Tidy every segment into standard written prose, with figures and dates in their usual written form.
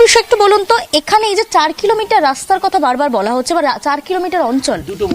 বিষয় একটু বলুন তো, এখানে এই যে 4 কিলোমিটার রাস্তার কথা বারবার বলা হচ্ছে, বা 4 কিলোমিটার অঞ্চল, দুটো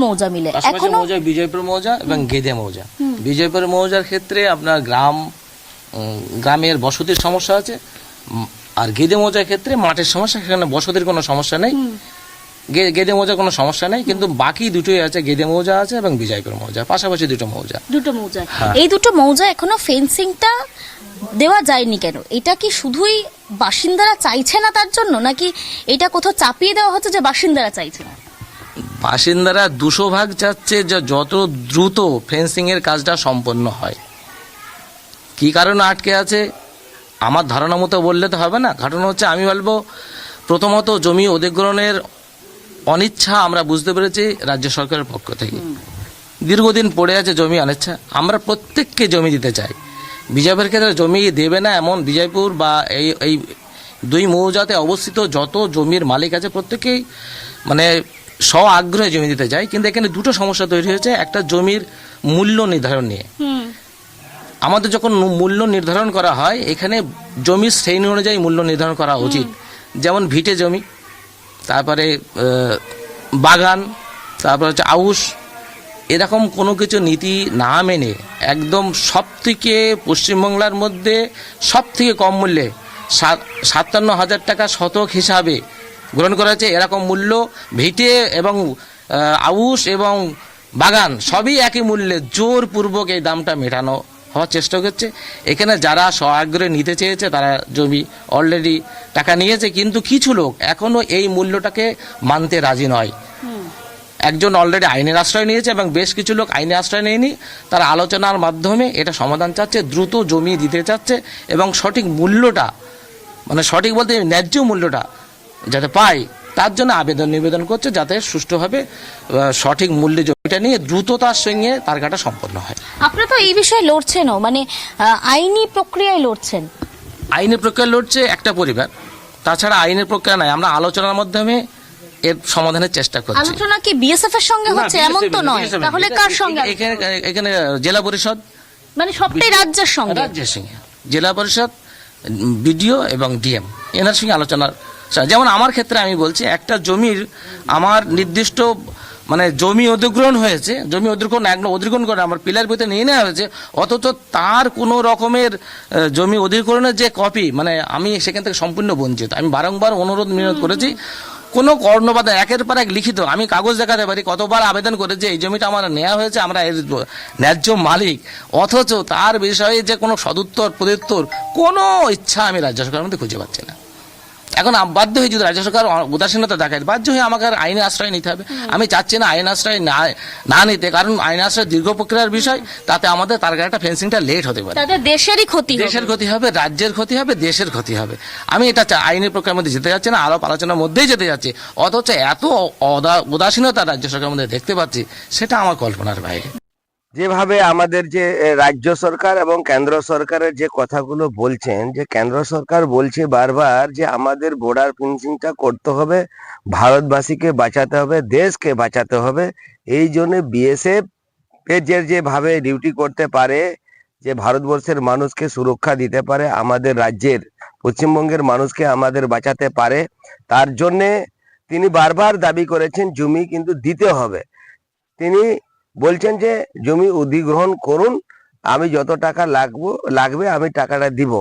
মৌজা মিলে এখনো মৌজা, বিজয়পুর মৌজা এবং গেদে মৌজা। বিজয়পুর মৌজার ক্ষেত্রে আপনার গ্রামের বসতির সমস্যা আছে, আর গেদে মৌজার ক্ষেত্রে মাঠের সমস্যা, সেখানে বসতির কোনো সমস্যা নেই। গেদে মৌজা কোনো সমস্যা নেই, কিন্তু বাকি দুটোই আছে, গেদে মৌজা আছে এবং বিজয়পুর মৌজা, পাশাপাশি দুটো মৌজা। এই দুটো মৌজা এখনো ফেন্সিংটা দেওয়া যায়নি কেন? এটা কি শুধুই বাসিন্দারা চাইছে না তার জন্য, নাকি এটা কোথাও চাপিয়ে দেওয়া হচ্ছে যে বাসিন্দারা চাইছে না? বাসিন্দারা 200 চাচ্ছে যে যত দ্রুত ফেন্সিং এর কাজটা সম্পন্ন হয়। কি কারণে আটকে আছে আমার ধারণা মতো বললে তো হবে না। ঘটনা হচ্ছে, আমি বলবো প্রথমত জমি অধিগ্রহণের অনিচ্ছা আমরা বুঝতে পেরেছি রাজ্য সরকারের পক্ষ থেকে। দীর্ঘদিন পড়ে আছে জমি অনিচ্ছা। আমরা প্রত্যেককে জমি দিতে চাই। বিজয়পুরের ক্ষেত্রে জমি দেবে না এমন, বিজয়পুর বা এই দুই মৌজাতে অবস্থিত যত জমির মালিক আছে প্রত্যেকেই মানে স্ব আগ্রহে জমি দিতে চায়। কিন্তু এখানে দুটো সমস্যা তৈরি হয়েছে। একটা জমির মূল্য নির্ধারণ নিয়ে। আমাদের যখন মূল্য নির্ধারণ করা হয়, এখানে জমির শ্রেণী অনুযায়ী মূল্য নির্ধারণ করা উচিত। যেমন ভিটে জমি, তারপরে বাগান, তারপর হচ্ছে আউশ, এরকম কোনো কিছু নীতি না মেনে একদম সবথেকে পশ্চিমবাংলার মধ্যে সবথেকে কম মূল্যে 57,000 টাকা শতক হিসাবে গ্রহণ করা হয়েছে। এরকম মূল্য ভিটে এবং আউশ এবং বাগান সবই একই মূল্যে জোরপূর্বক এই দামটা মেটানো হওয়ার চেষ্টা করছে। এখানে যারা স্বআগ্রহে নিতে চেয়েছে তারা জমি অলরেডি টাকা নিয়েছে, কিন্তু কিছু লোক এখনো এই মূল্যটাকে মানতে রাজি নয়। একজন অলরেডি আইনের আশ্রয় নিয়েছে এবং বেশ কিছু লোক আইনে আশ্রয় নেয়নি। তারা আলোচনার মাধ্যমে এটা সমাধান চাচ্ছে, দ্রুত জমি দিতে চাচ্ছে এবং সঠিক মূল্যটা, মানে সঠিক বলতে ন্যায্য মূল্যটা যাতে পায় তার জন্য নিবেদন করছে, যাতে সুষ্ঠুভাবে সঠিক মূল্যে জমিটা নিয়ে দ্রুততার সঙ্গে তার কাটা সম্পন্ন হয়। আপনারা তো এই বিষয়ে লড়ছেনও, মানে আইনি প্রক্রিয়ায় লড়ছেন। আইনি প্রক্রিয়া লড়ছে একটা পরিবার, তাছাড়া আইনের প্রক্রিয়া নাই। আমরা আলোচনার মাধ্যমে এর সমাধানের চেষ্টা করছি। আলোচনা কি বিএসএফ এর সঙ্গে হচ্ছে এমন তো নয়, তাহলে কার সঙ্গে? এখানে জেলা পরিষদ, মানে সবটাই রাজ্যের সঙ্গে। জেলা পরিষদ, বিডিও এবং ডিএম এনার সঙ্গে আলোচনার। যেমন আমার ক্ষেত্রে আমি বলছি, একটা জমির আমার নির্দিষ্ট মানে জমি অধিগ্রহণ হয়েছে, জমি অধিগ্রহণ একদম অধিগ্রহণ করে আমার পিলার ভিতরে নিয়ে নেওয়া হয়েছে, অথচ তার কোনো রকমের জমি অধিগ্রহণের যে কপি, মানে আমি সেখান থেকে সম্পূর্ণ বঞ্চিত। আমি বারংবার অনুরোধ বিনোদ করেছি, কোনো কর্ণপাত একের পর এক লিখিত আমি কাগজ দেখাতে পারি, কতবার আবেদন করেছে এই জমিটা আমার নেওয়া হয়েছে, আমরা এর ন্যায্য মালিক, অথচ তার বিষয়ে যে কোনো সদুত্তর প্রত্যুত্তর কোনো ইচ্ছা আমি রাজ্য সরকারের মধ্যে খুঁজে পাচ্ছি না। এখন বাধ্য হয়ে যদি রাজ্য সরকার উদাসীনতা দেখায়, বাধ্য হয়ে আমাকে আইনের আশ্রয় নিতে হবে। আমি চাচ্ছি না আইন আশ্রয় না নিতে, কারণ আইন আশ্রয় দীর্ঘ প্রক্রিয়ার বিষয়, তাতে আমাদের তার একটা ফেন্সিংটা লেট হতে পারে, দেশেরই ক্ষতি, দেশের ক্ষতি হবে, রাজ্যের ক্ষতি হবে, দেশের ক্ষতি হবে। আমি এটা আইনের প্রক্রিয়ার মধ্যে যেতে যাচ্ছি না, আলাপ আলোচনার মধ্যেই যেতে যাচ্ছি, অথচ এত উদাসীনতা রাজ্য সরকারের মধ্যে দেখতে পাচ্ছি, সেটা আমার কল্পনার বাইরে। যেভাবে আমাদের যে রাজ্য সরকার এবং কেন্দ্র সরকারের যে কথাগুলো বলছেন, যে কেন্দ্র সরকার বলছে বারবার যে আমাদের বর্ডার ফেন্সিংটা করতে হবে, ভারতবাসীকে বাঁচাতে হবে, দেশকে বাঁচাতে হবে। এই জন্য বিএসএফ এর যেভাবে ডিউটি করতে পারে, যে ভারতবর্ষের মানুষকে সুরক্ষা দিতে পারে, আমাদের রাজ্যের পশ্চিমবঙ্গের মানুষকে আমাদের বাঁচাতে পারে, তার জন্যে তিনি বারবার দাবি করেছেন জমি কিন্তু দিতে হবে। তিনি বলছেন যে জমি অধিগ্রহণ করুন, আমি যত টাকা লাগবে আমি টাকাটা দিব।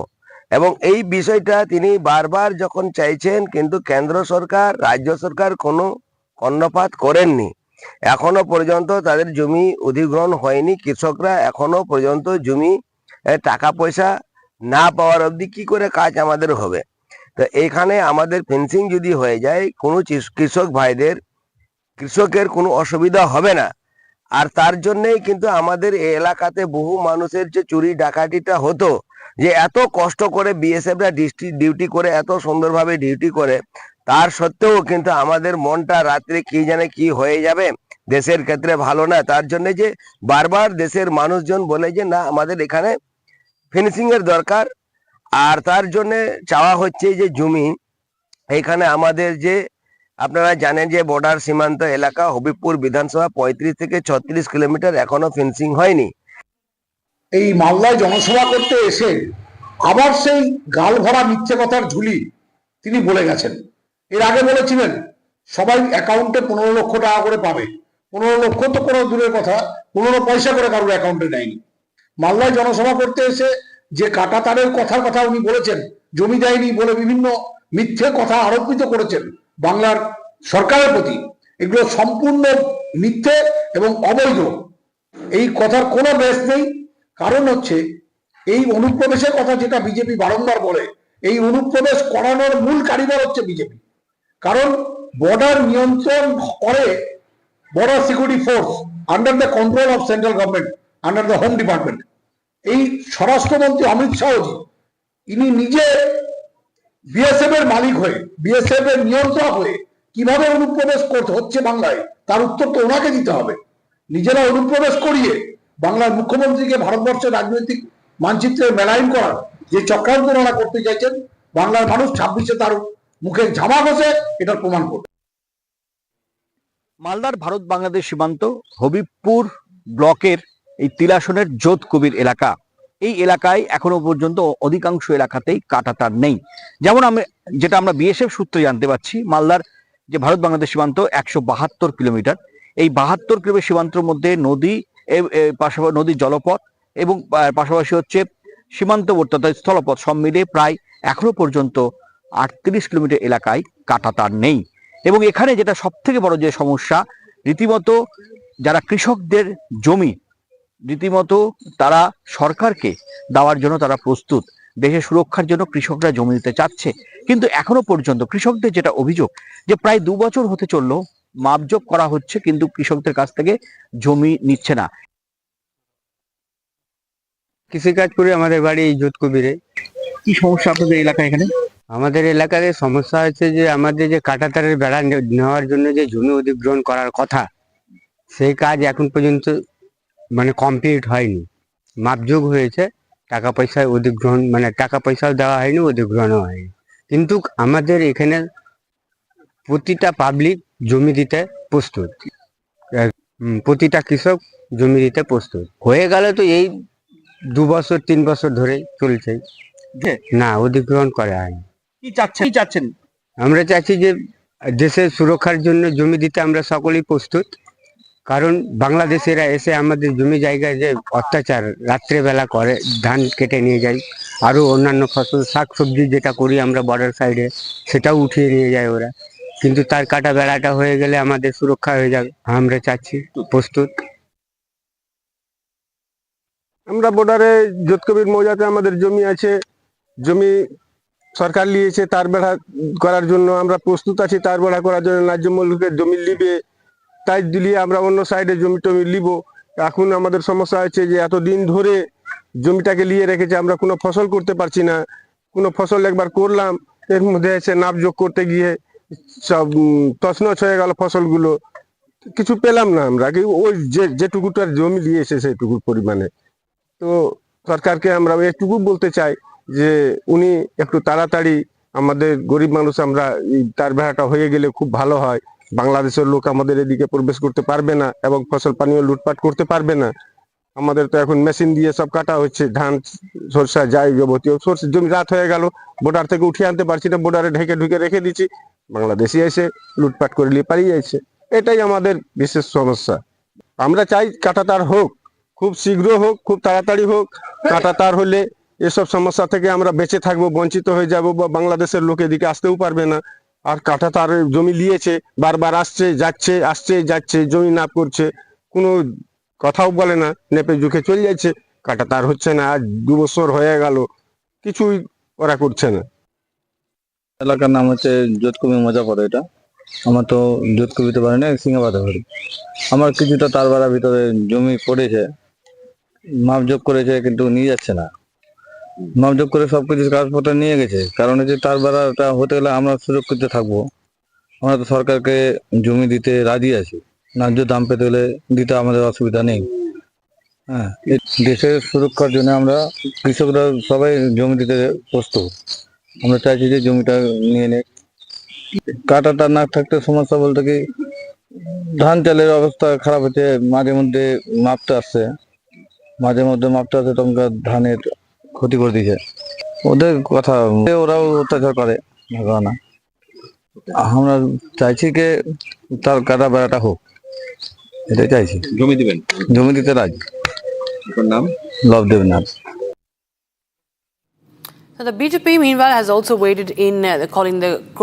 এবং এই বিষয়টা তিনি বারবার যখন চাইছেন, কিন্তু কেন্দ্র সরকার রাজ্য সরকার কোনো কর্ণপাত করেননি। এখনো পর্যন্ত তাদের জমি অধিগ্রহণ হয়নি। কৃষকরা এখনো পর্যন্ত জমি টাকা পয়সা না পাওয়ার অবধি কি করে কাজ আমাদের হবে? তো এখানে আমাদের ফেন্সিং যদি হয়ে যায়, কোনো কৃষক ভাইদের, কৃষকের কোনো অসুবিধা হবে না। আর তার জন্যই কিন্তু আমাদের এই এলাকাতে বহু মানুষের যে চুরি ডাকাতিটা হতো, যে এত কষ্ট করে বিএসএফরা ডিউটি করে, এত সুন্দরভাবে ডিউটি করে, তার সত্ত্বেও কিন্তু আমাদের মনটা রাত্রে কি জানে কি হয়ে যাবে, দেশের ক্ষেত্রে ভালো না। তার জন্য যে বারবার দেশের মানুষজন বলে যে না, আমাদের এখানে ফিনিশিং এর দরকার। আর তার জন্য চাওয়া হচ্ছে যে জমি, এখানে আমাদের যে আপনারা জানেন যে বর্ডার সীমান্ত এলাকা হবিবপুর বিধানসভা 35 থেকে 36 কিলোমিটার এখনো ফেন্সিং হয়নি। এই মালদায় জনসভা করতে এসে আবার সেই গাল ভরা মিথ্যে কথার ঝুলি তিনি বলে গেছেন। এর আগে বলেছিলেন সবাই অ্যাকাউন্টে 15 লক্ষ টাকা করে পাবে। 15 লক্ষ তো কোনো দূরের কথা, 15 পয়সা করে কারোর অ্যাকাউন্টে নেয়নি। মালদায় জনসভা করতে এসে যে কাটা তারের কথা উনি বলেছেন, জমি দেয়নি বলে বিভিন্ন মিথ্যে কথা আরোপিত করেছেন বাংলার সরকারের প্রতি, এগুলো সম্পূর্ণ মিথ্যে এবং অবৈধ। এই কথার কোনো বেস নেই। কারণ হচ্ছে এই অনুপ্রবেশের কথা যেটা বিজেপি বারংবার বলে, এই অনুপ্রবেশ করানোর মূল কারিগর হচ্ছে বিজেপি। কারণ বর্ডার নিয়ন্ত্রণ করে border security force under the control of central government, under the home department. এই স্বরাষ্ট্রমন্ত্রী অমিত শাহজি ইনি নিজে বিএসএফ এর মালিক হয়ে, বিএসএফ এর নিয়ন্ত্রক হয়ে কিভাবে অনুপ্রবেশ করতে হচ্ছে বাংলায়, তার উত্তর তো ওনাকে দিতে হবে। নিজেরা অনুপ্রবেশ করিয়ে বাংলার মুখ্যমন্ত্রীকে ভারতবর্ষের রাজনৈতিক মানচিত্রে মেলাইন করার যে চক্রান্ত ওনারা করতে চাইছেন, বাংলার মানুষ 26-এ তার মুখে ঝামা বসে এটার প্রমাণ করবে। মালদার ভারত বাংলাদেশ সীমান্ত হবিবপুর ব্লকের এই তিলাসনের যোধ কবির এলাকা, এই এলাকায় এখনো পর্যন্ত অধিকাংশ এলাকাতেই কাঁটাতার নেই। যেমন যেটা আমরা বিএসএফ সূত্রে জানতে পারছি, মালদার যে ভারত বাংলাদেশ সীমান্ত 172 কিলোমিটার, এই 72 কিলোমিটার সীমান্তের মধ্যে নদী, পাশাপাশি নদীর জলপথ এবং পাশাপাশি হচ্ছে সীমান্তবর্তী অর্থাৎ স্থলপথ, সব মিলিয়ে প্রায় এখনো পর্যন্ত 38 কিলোমিটার এলাকায় কাঁটাতার নেই। এবং এখানে যেটা সব থেকে বড় যে সমস্যা, রীতিমতো যারা কৃষকদের জমি রীতিমতো তারা সরকারকে দেওয়ার জন্য তারা প্রস্তুত, দেশের সুরক্ষার জন্য কৃষকরা জমি দিতে চাচ্ছে, কিন্তু এখনো পর্যন্ত কৃষকদের যেটা অভিযোগ যে প্রায় 2 বছর হতে চললো মাপজোক করা হচ্ছে কিন্তু কৃষকদের কাছ থেকে জমি নিচ্ছে না। কৃষিকাজ করে আমাদের বাড়ি এই যোধকবিরে। কি সমস্যা আপনাদের এলাকায়? এখানে আমাদের এলাকায় সমস্যা হচ্ছে যে আমাদের যে কাঁটাতারের বেড়া নেওয়ার জন্য যে জমি অধিগ্রহণ করার কথা, সেই কাজ এখন পর্যন্ত মানে কমপ্লিট হয়নি। মাপযোগ হয়েছে, টাকা পয়সায় অধিগ্রহণ মানে টাকা পয়সাও দেওয়া হয়নি, অধিগ্রহণও হয়নি। কিন্তু আমাদের এখানে প্রতিটা পাবলিক জমি দিতে প্রস্তুত, প্রতিটা কৃষক জমি দিতে প্রস্তুত হয়ে গেল। তো এই 2 বছর 3 বছর ধরে চলছে, না অধিগ্রহণ করা হয়নি। কি চাচ্ছেন? আমরা চাচ্ছি যে দেশের সুরক্ষার জন্য জমি দিতে আমরা সকলেই প্রস্তুত। কারণ বাংলাদেশিরা এসে আমাদের জমি জায়গায় যে অত্যাচার রাত্রেবেলা করে, ধান কেটে নিয়ে যায়, আরো অন্যান্য ফসল শাকসবজি যেটা করি আমরা বর্ডার সাইডে, সেটাও উঠিয়ে নিয়ে যায় ওরা। কিন্তু তার কাটা বেড়াটা হয়ে গেলে আমাদের সুরক্ষা হয়ে যাবে, আমরা চাচ্ছি প্রস্তুত। আমরা বর্ডারে যোধকবির মৌজাতে আমাদের জমি আছে, জমি সরকার নিয়েছে, তার বেড়া করার জন্য আমরা প্রস্তুত আছি। তার বেড়া করার জন্য ন্যায্য মূল্যে জমি লিবে, তাই দিলিয়ে আমরা অন্য সাইডে জমি টমি লিব। এখন আমাদের সমস্যা হচ্ছে যে এতদিন ধরে জমিটাকে নিয়ে রেখেছে, আমরা কোনো ফসল করতে পারছি না। কোনো ফসল একবার করলাম, এর মধ্যে এসে নাপযোগ করতে গিয়ে সব তছনছ হয়ে গেল ফসলগুলো, কিছু পেলাম না আমরা। ওই যেটুকুটার জমি নিয়েছে সেটুকু পরিমাণে। তো সরকারকে আমরা এটুকু বলতে চাই যে উনি একটু তাড়াতাড়ি আমাদের গরিব মানুষ, আমরা তার বেড়াটা হয়ে গেলে খুব ভালো হয়। বাংলাদেশের লোক আমাদের এদিকে প্রবেশ করতে পারবে না এবং ফসল পানিও লুটপাট করতে পারবে না। আমাদের তো এখন মেশিন দিয়ে সব কাটা হচ্ছে, ধান সরষা যাই যাবতীয় সরষে জমি রাত হয়ে গেল, বর্ডার থেকে উঠিয়ে আনতে পারছি না, বর্ডারে ঢুকে রেখে দিচ্ছি, বাংলাদেশি এসে লুটপাট করে নিয়ে পালিয়ে যাচ্ছে। এটাই আমাদের বিশেষ সমস্যা। আমরা চাই কাঁটাতার হোক, খুব শীঘ্র হোক, খুব তাড়াতাড়ি হোক। কাঁটাতার হলে এসব সমস্যা থেকে আমরা বেঁচে থাকবো, বঞ্চিত হয়ে যাব, বা বাংলাদেশের লোক এদিকে আসতেও পারবে না। আর কাঁটাতার জমি নিয়েছে, বারবার আসছে যাচ্ছে, জমি নাপ করছে, কোনো কথাও বলে না, নেপে ঝুঁকে চলে যাচ্ছে। কাঁটাতার হচ্ছে না, আজ 2 বছর হয়ে গেল, কিছুই ওরা করছে না। এলাকার নাম হচ্ছে যোধকবি মজাপদ। এটা আমার তো যোধকবিতে পারি না, সিংহাবাদে পারি। আমার কিছুটা তার বেড়ার ভিতরে জমি পড়েছে, মাপযোগ করেছে কিন্তু নিয়ে যাচ্ছে না। মাপযোগ করে সবকিছু কাগজপত্র নিয়ে গেছে, কারণ হচ্ছে তার বেড়াটা হতে গেলে আমরা সুরক্ষিত থাকবো। আমরা তো সরকারকে জমি দিতে রাজি আছি, ন্যায্য দাম পেতে হলে দিতে আমাদের অসুবিধা নেই। হ্যাঁ, দেশের সুরক্ষার জন্য আমরা কৃষকরা সবাই জমি দিতে প্রস্তুত। আমরা চাইছি যে জমিটা নিয়ে নে। কাটাটা না থাকতে সমস্যা বলতে কি, ধান চালের অবস্থা খারাপ হচ্ছে, মাঝে মধ্যে মাপতে আসছে তখন ধানের ক্ষতি করে দিয়েছে। ওদের কথা, ওরাও অত্যাচার করে, না আমরা চাইছি যে তার কাটা বেড়াটা হোক, এটাই চাইছি। জমি দিবেন? জমি দিতে রাজি। আপনার নাম? লব Debnath. So the BJP, meanwhile, has also waded in calling the